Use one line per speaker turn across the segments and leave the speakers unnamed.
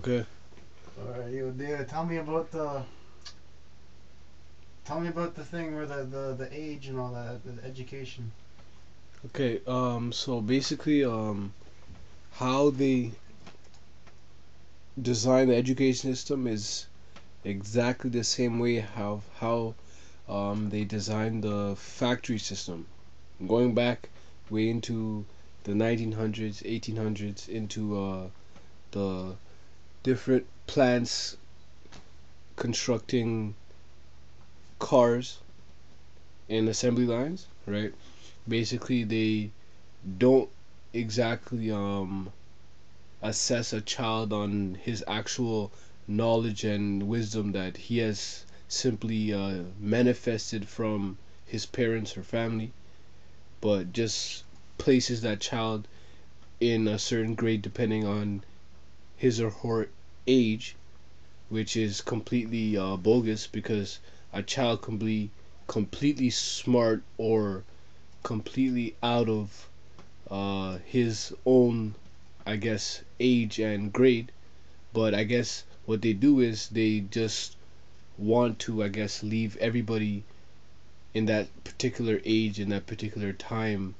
Okay.
Alright, yo, David, tell me about the thing where the age and all that, the education.
Okay. So basically, how they design the education system is exactly the same way how they designed the factory system, going back way into the 1900s, 1800s, into the different plants constructing cars in assembly lines, right? Basically, they don't exactly assess a child on his actual knowledge and wisdom that he has simply manifested from his parents or family, but just places that child in a certain grade depending on his or her age, which is completely bogus because a child can be completely smart or completely out of his own, I guess, age and grade. But I guess what they do is they just want to, I guess, leave everybody in that particular age, in that particular time,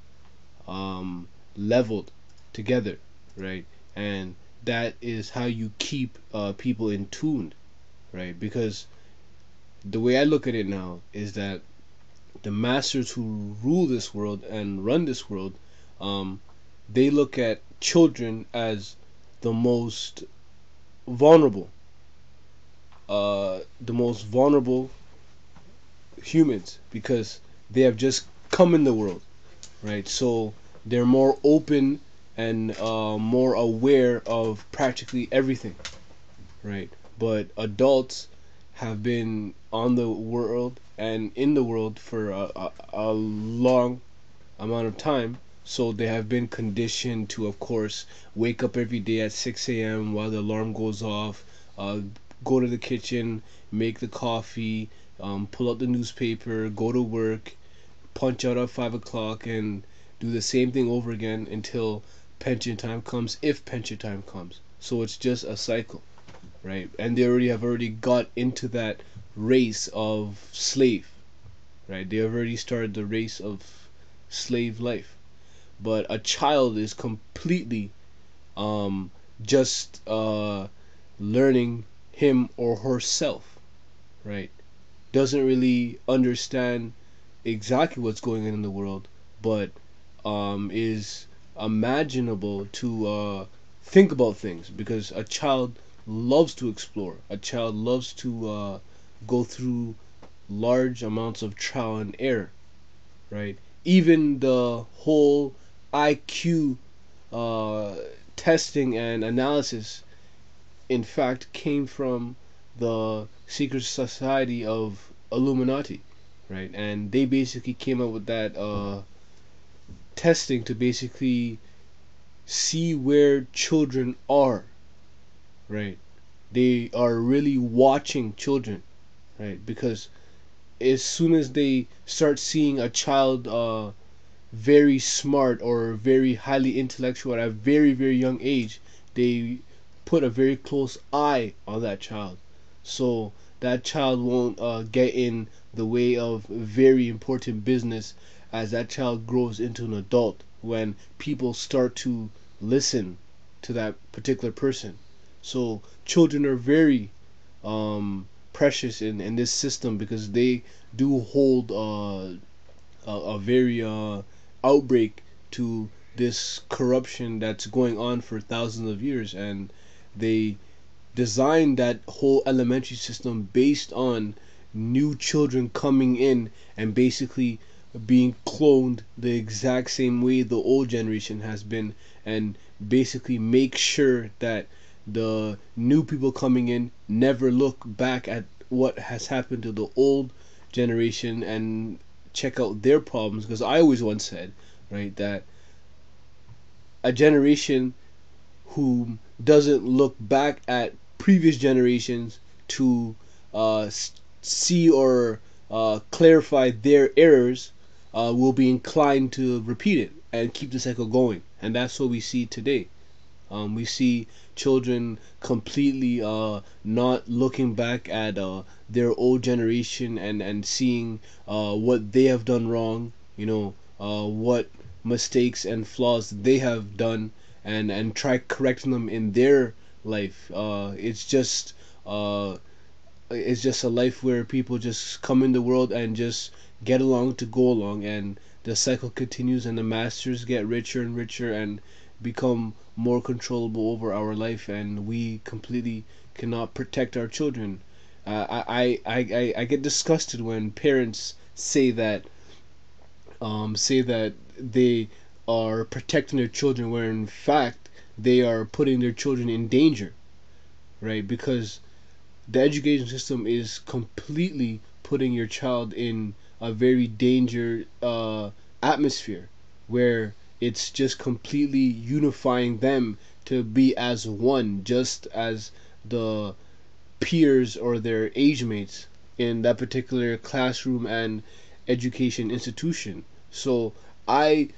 um, leveled together, right? And that is how you keep people in tune, right? Because the way I look at it now is that the masters who rule this world and run this world, um, they look at children as the most vulnerable, the most vulnerable humans because they have just come in the world, right? So they're more open and more aware of practically everything, right? But adults have been on the world and in the world for a long amount of time. So they have been conditioned to, of course, wake up every day at 6 a.m. while the alarm goes off, go to the kitchen, make the coffee, pull out the newspaper, go to work, punch out at 5 o'clock, and do the same thing over again until pension time comes, if pension time comes. So it's just a cycle, right? And they already got into that race of slave, right? They have already started the race of slave life. But a child is completely um, just learning him or herself, right? Doesn't really understand exactly what's going on in the world, but is imaginable to think about things because a child loves to explore. A child loves to go through large amounts of trial and error, right? Even the whole IQ uh, testing and analysis, in fact, came from the secret society of Illuminati, right? And they basically came up with that testing to basically see where children are, right? They are really watching children, right? Because as soon as they start seeing a child very smart or very highly intellectual at a very very young age, they put a very close eye on that child, so that child won't get in the way of very important business as that child grows into an adult when people start to listen to that particular person. So children are very precious in this system because they do hold a very outbreak to this corruption that's going on for thousands of years, and they designed that whole elementary system based on new children coming in and basically being cloned the exact same way the old generation has been, and basically make sure that the new people coming in never look back at what has happened to the old generation and check out their problems. Because I always once said, right, that a generation who doesn't look back at previous generations to see or clarify their errors will be inclined to repeat it and keep the cycle going. And that's what we see today. We see children completely not looking back at their old generation and seeing what they have done wrong, what mistakes and flaws they have done, and try correcting them in their life. It's just a life where people just come in the world and just get along to go along, and the cycle continues, and the masters get richer and richer and become more controllable over our life, and we completely cannot protect our children. I get disgusted when parents say that they are protecting their children, where in fact they are putting their children in danger, right? Because the education system is completely putting your child in a very danger atmosphere, where it's just completely unifying them to be as one, just as the peers or their age mates in that particular classroom and education institution. So I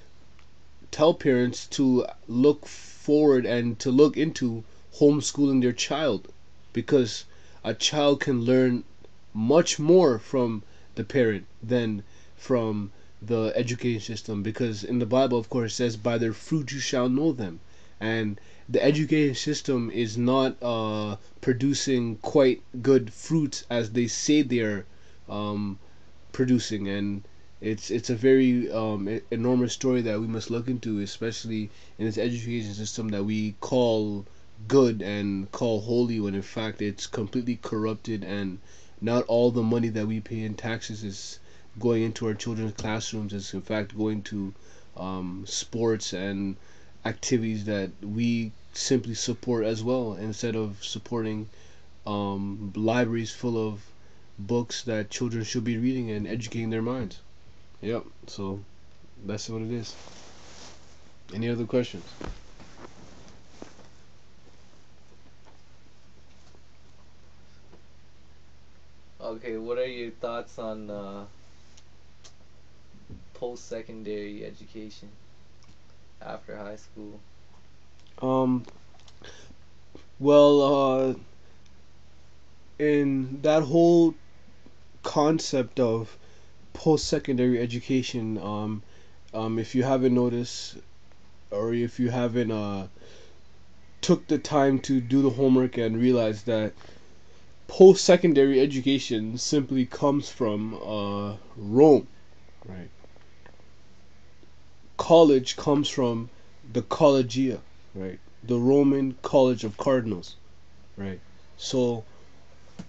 tell parents to look forward and to look into homeschooling their child, because a child can learn much more from the parent than from the education system, because in the Bible, of course, it says by their fruit you shall know them. And the education system is not producing quite good fruits as they say they're um, producing, and it's a very enormous story that we must look into, especially in this education system that we call good and call holy, when in fact it's completely corrupted, and not all the money that we pay in taxes is going into our children's classrooms. It's in fact going to sports and activities that we simply support as well, instead of supporting libraries full of books that children should be reading and educating their minds. Yep. So that's what it is. Any other questions?
Okay, what are your thoughts on post-secondary education after high school?
Um. Well, in that whole concept of post-secondary education, if you haven't noticed, or if you haven't took the time to do the homework and realize that post-secondary education simply comes from Rome, right? College comes from the collegia, right? The Roman College of Cardinals, right? So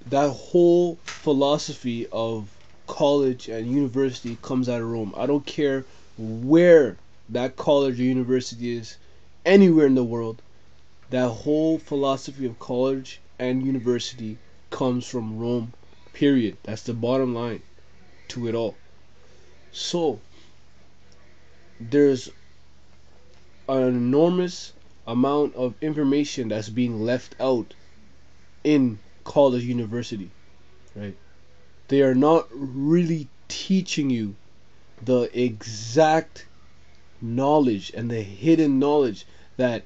that whole philosophy of college and university comes out of Rome. I don't care where that college or university is, anywhere in the world, that whole philosophy of college and university comes from Rome, period. That's the bottom line to it all. So there's an enormous amount of information that's being left out in college university, right? They are not really teaching you the exact knowledge and the hidden knowledge that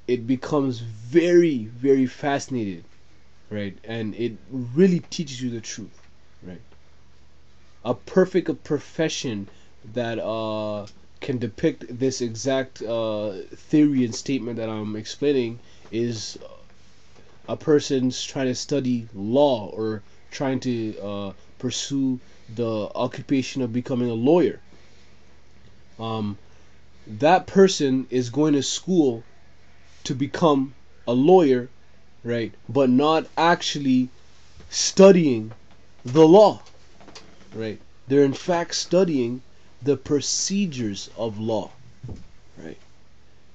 it becomes very, very fascinating, right? And it really teaches you the truth, right? A perfect profession that can depict this exact theory and statement that I'm explaining is a person's trying to study law or trying to pursue the occupation of becoming a lawyer. Um, that person is going to school to become a lawyer, right? But not actually studying the law, right? They're in fact studying the procedures of law, right?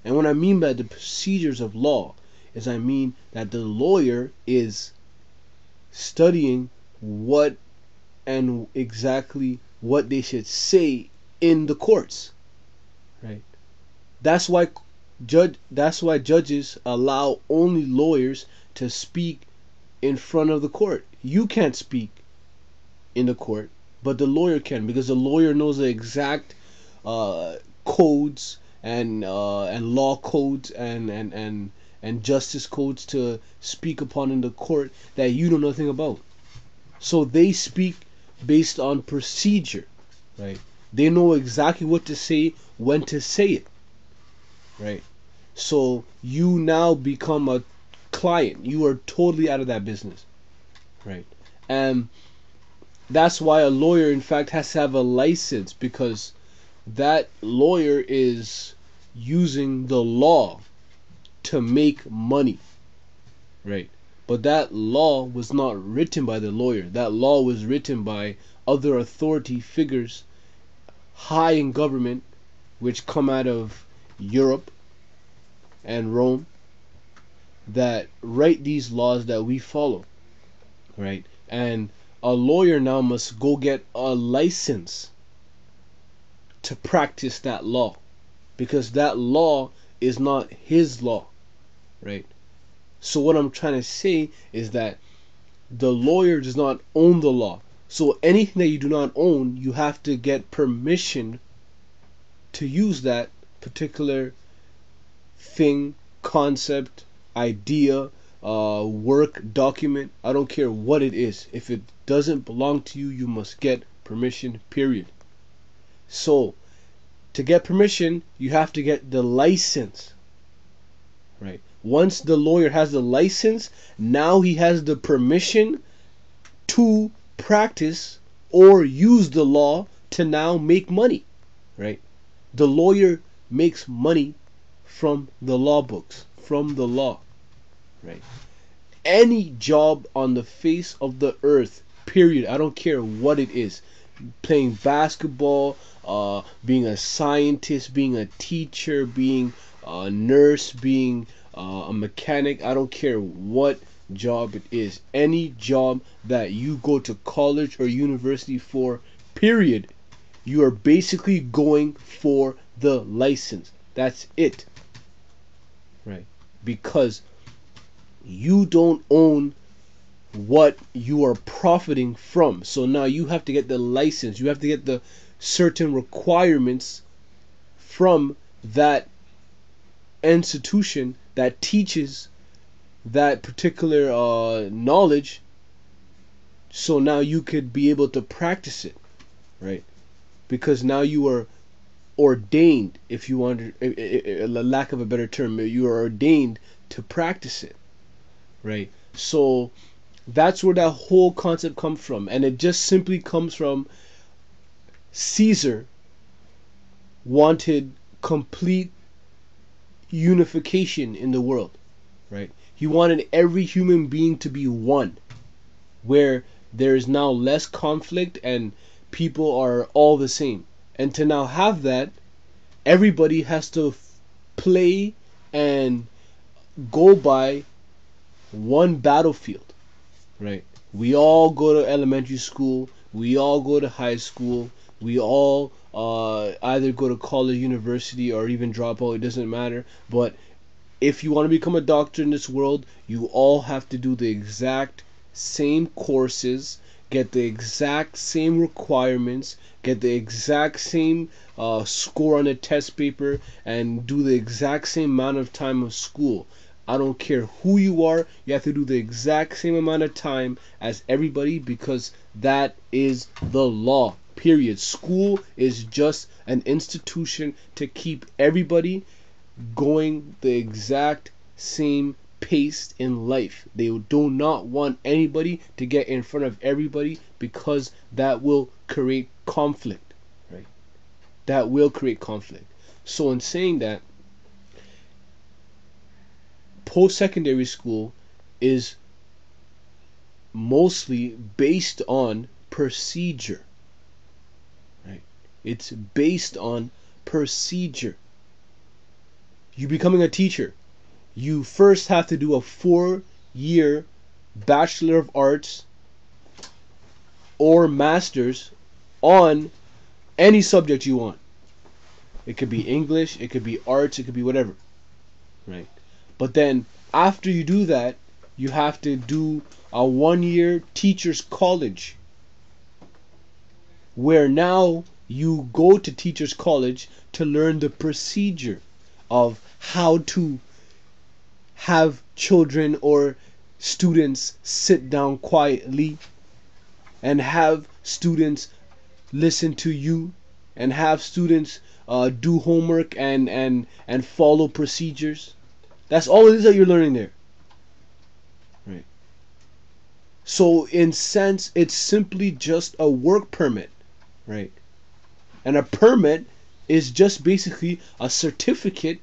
And what I mean by the procedures of law is I mean that the lawyer is studying what and exactly what they should say in the courts, right? That's why judges allow only lawyers to speak in front of the court. You can't speak in the court, but the lawyer can, because the lawyer knows the exact uh, codes and law codes and justice codes to speak upon in the court that you know nothing about. So they speak based on procedure, right? They know exactly what to say, when to say it, right? So you now become a client. You are totally out of that business, right? And that's why a lawyer, in fact, has to have a license, because that lawyer is using the law to make money, right? But that law was not written by the lawyer. That law was written by other authority figures high in government, which come out of Europe and Rome, that write these laws that we follow, right? And a lawyer now must go get a license to practice that law, because that law is not his law, right? So what I'm trying to say is that the lawyer does not own the law. So anything that you do not own, you have to get permission to use that particular thing, concept, idea, work, document. I don't care what it is. If it doesn't belong to you, you must get permission, period. So to get permission, you have to get the license, right? Once the lawyer has the license, now he has the permission to practice or use the law to now make money, right? The lawyer makes money from the law books, from the law, right? Any job on the face of the earth, period, I don't care what it is, playing basketball, being a scientist, being a teacher, being a nurse, being a mechanic, I don't care what job it is. Any job that you go to college or university for, period, you are basically going for the license. That's it, right? Because you don't own what you are profiting from. So now you have to get the license. You have to get the certain requirements from that institution that teaches that particular knowledge. So now you could be able to practice it, right? Because now you are ordained, if you want a lack of a better term, you are ordained to practice it, right? So that's where that whole concept comes from, and it just simply comes from Caesar wanted complete unification in the world, right? He wanted every human being to be one, where there is now less conflict and people are all the same. And to now have that, everybody has to play and go by one battlefield, right? We all go to elementary school, we all go to high school, we all either go to college, university, or even drop out, it doesn't matter. But if you want to become a doctor in this world, you all have to do the exact same courses, get the exact same requirements, get the exact same score on a test paper, and do the exact same amount of time of school. I don't care who you are, you have to do the exact same amount of time as everybody, because that is the law. Period. School is just an institution to keep everybody going the exact same pace in life. They do not want anybody to get in front of everybody, because that will create conflict, right? That will create conflict. So in saying that, post-secondary school is mostly based on procedure, right? It's based on procedure. You becoming a teacher, you first have to do a 4-year Bachelor of Arts or Master's on any subject you want. It could be English, it could be arts, it could be whatever, right? But then after you do that, you have to do a 1-year teacher's college, where now You go to teachers college to learn the procedure of how to have children or students sit down quietly and have students listen to you and have students do homework and follow procedures. That's all it is that you're learning there, right? So in sense, it's simply just a work permit, right? And a permit is just basically a certificate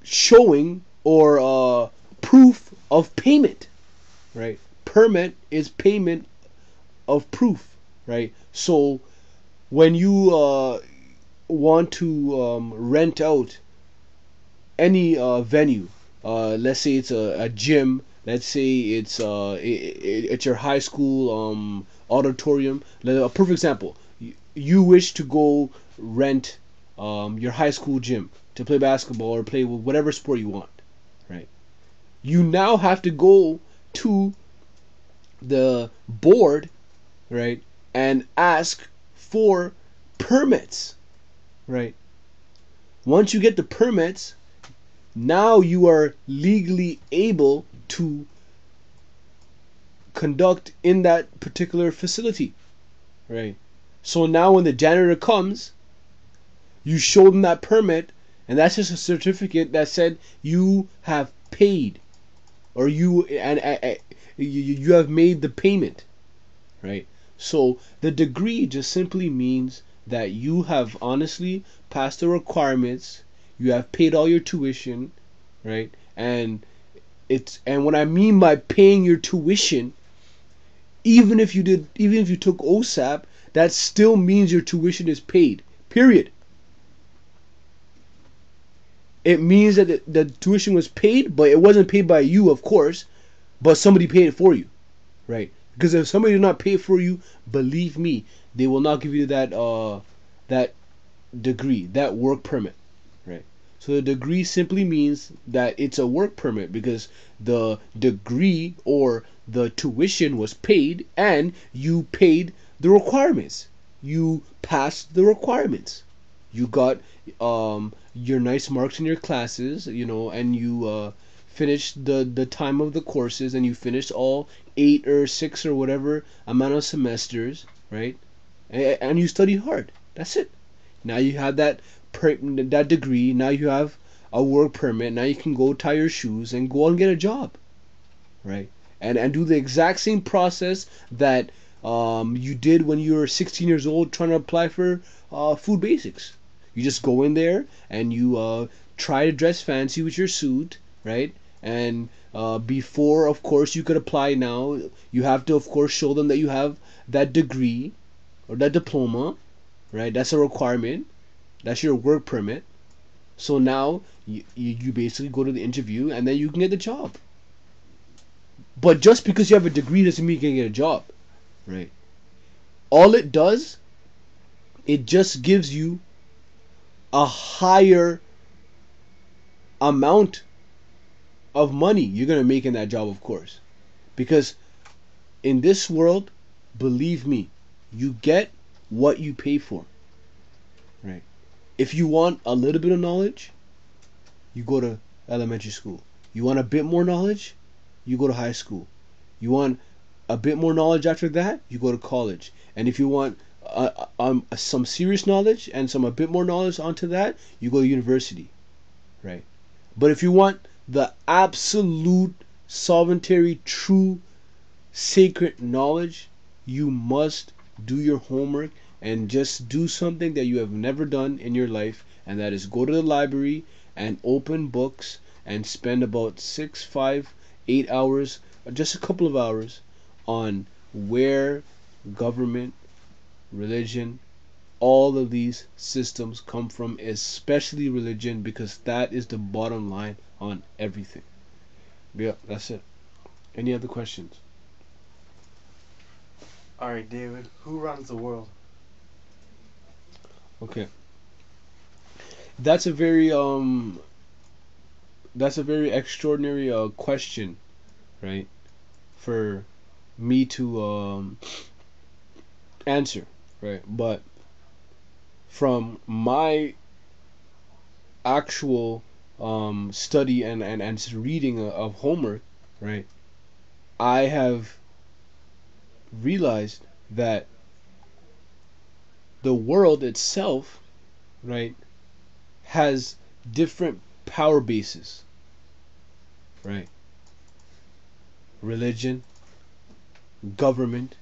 showing or proof of payment, right? Permit is payment of proof, right? So when you want to rent out any venue, let's say it's a gym, let's say it's your high school auditorium. A perfect example: you wish to go rent your high school gym to play basketball or play whatever sport you want, right? You now have to go to the board, right, and ask for permits, right? Once you get the permits, now you are legally able to conduct in that particular facility, right? So now when the janitor comes, you show them that permit, and that's just a certificate that said you have paid, or you have made the payment, right? So the degree just simply means that you have honestly passed the requirements, you have paid all your tuition, right? And what I mean by paying your tuition, even if you took OSAP, that still means your tuition is paid. Period. It means that the tuition was paid, but it wasn't paid by you, of course, but somebody paid it for you, right? Because if somebody did not pay it for you, believe me, they will not give you that degree, that work permit, right? So the degree simply means that it's a work permit because the degree or the tuition was paid and you paid the requirements. You passed the requirements. You got your nice marks in your classes, and you finished the time of the courses, and you finished all 8 or 6 or whatever amount of semesters, right? And you studied hard. That's it. Now you have that degree. Now you have a work permit. Now you can go tie your shoes and go and get a job, right? And do the exact same process that you did when you were 16 years old trying to apply for food basics. You just go in there and you try to dress fancy with your suit, right? And before, of course, you could apply now, you have to, of course, show them that you have that degree or that diploma, right? That's a requirement. That's your work permit. So now you basically go to the interview and then you can get the job. But just because you have a degree doesn't mean you can get a job, right? All it does, it just gives you a higher amount of money you're going to make in that job, of course. Because in this world, believe me, you get what you pay for, right? If you want a little bit of knowledge, you go to elementary school. You want a bit more knowledge, you go to high school. You want a bit more knowledge after that, you go to college. And if you want some serious knowledge and a bit more knowledge onto that, you go to university, right? But if you want the absolute solitary, true, sacred knowledge, you must do your homework and just do something that you have never done in your life, and that is go to the library and open books and spend about 6, 5, 8 hours, just a couple of hours, on where government, religion, all of these systems come from, especially religion, because that is the bottom line on everything. Yeah, that's it. Any other questions?
All right, David. Who runs the world?
Okay. That's a very extraordinary question, right? For me to answer, right? But from my actual study and reading of Homer, right, I have realized that the world itself, right, has different power bases, right? Religion, government,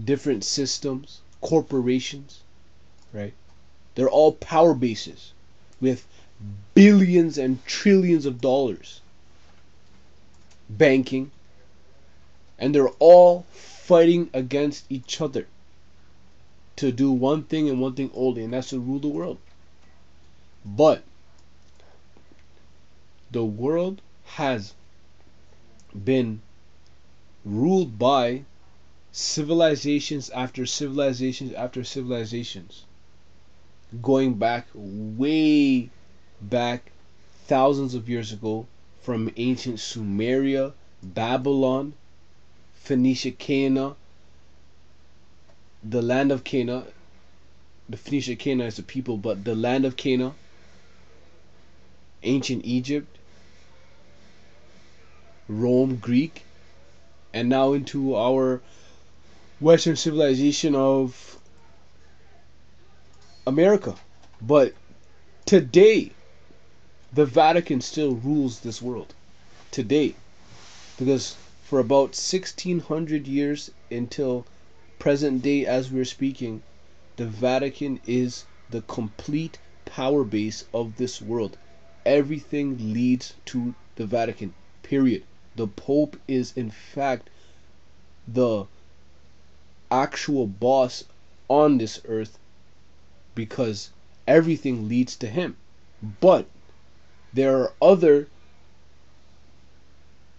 different systems, corporations, right? They're all power bases with billions and trillions of dollars, banking, and they're all fighting against each other to do one thing and one thing only, and that's to rule the world. But the world has been ruled by civilizations after civilizations after civilizations, going back way back thousands of years ago, from ancient Sumeria, Babylon, Phoenicia, Cana, the land of Cana. The Phoenicia, Cana is the people, but the land of Cana, ancient Egypt, Rome, Greek, and now into our Western civilization of America. But today, the Vatican still rules this world. Today. Because for about 1600 years until present day as we're speaking, the Vatican is the complete power base of this world. Everything leads to the Vatican, period. The Pope is, in fact, the actual boss on this earth because everything leads to him. But there are other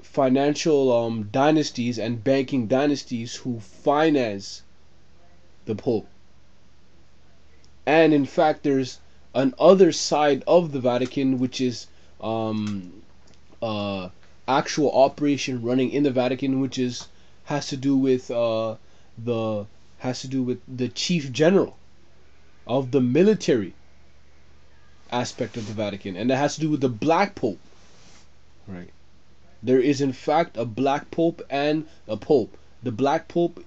financial dynasties and banking dynasties who finance the Pope. And in fact, there's an other side of the Vatican, which is uh, actual operation running in the Vatican, which is has to do with the has to do with the chief general of the military aspect of the Vatican, and that has to do with the Black Pope. Right. There is in fact a Black Pope and a Pope. The Black Pope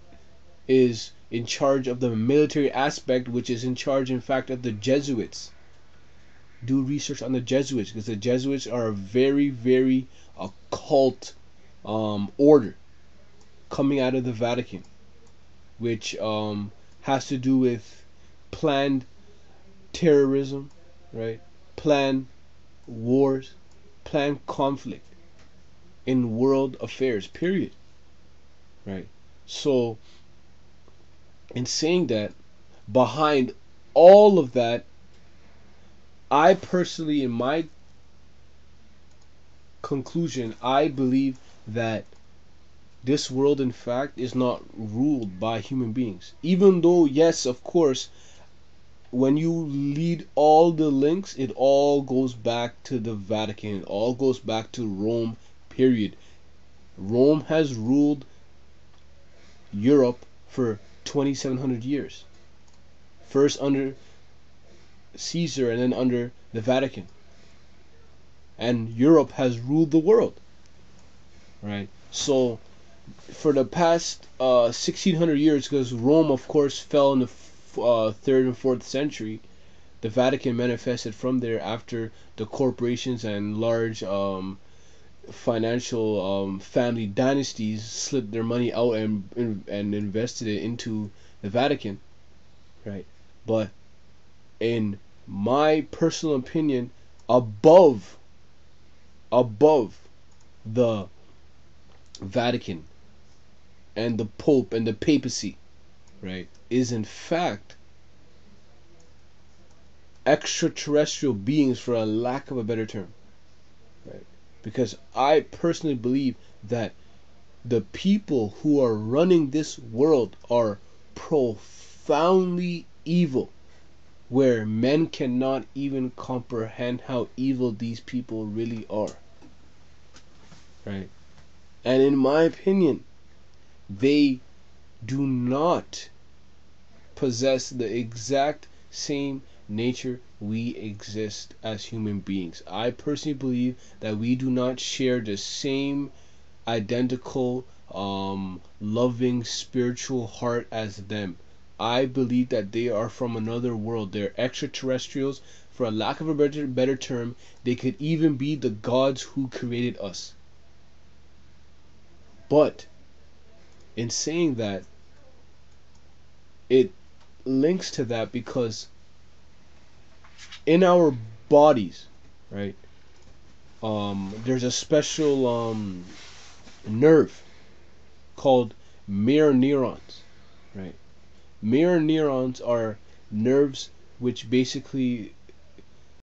is in charge of the military aspect, which is in charge, in fact, of the Jesuits. Do research on the Jesuits because the Jesuits are a very, very occult order coming out of the Vatican, which has to do with planned terrorism, right? Planned wars, planned conflict in world affairs, period. Right? So, in saying that, behind all of that, I personally, in my conclusion, I believe that this world, in fact, is not ruled by human beings. Even though, yes, of course, when you lead all the links, it all goes back to the Vatican. It all goes back to Rome, period. Rome has ruled Europe for 2,700 years. First under Caesar and then under the Vatican. And Europe has ruled the world. Right? So, for the past 1,600 years, because Rome, of course, fell in the 3rd and 4th century, the Vatican manifested from there after the corporations and large financial family dynasties slipped their money out and invested it into the Vatican, right? But in my personal opinion, above the Vatican and the Pope and the papacy, right, is in fact extraterrestrial beings, for a lack of a better term, right? Because I personally believe that the people who are running this world are profoundly evil, where men cannot even comprehend how evil these people really are, right? And in my opinion, they do not possess the exact same nature we exist as human beings. I personally believe that we do not share the same identical, loving, spiritual heart as them. I believe that they are from another world. They're extraterrestrials. For a lack of a better term, they could even be the gods who created us. But in saying that, it links to that because in our bodies, right, there's a special nerve called mirror neurons, right? Mirror neurons are nerves which basically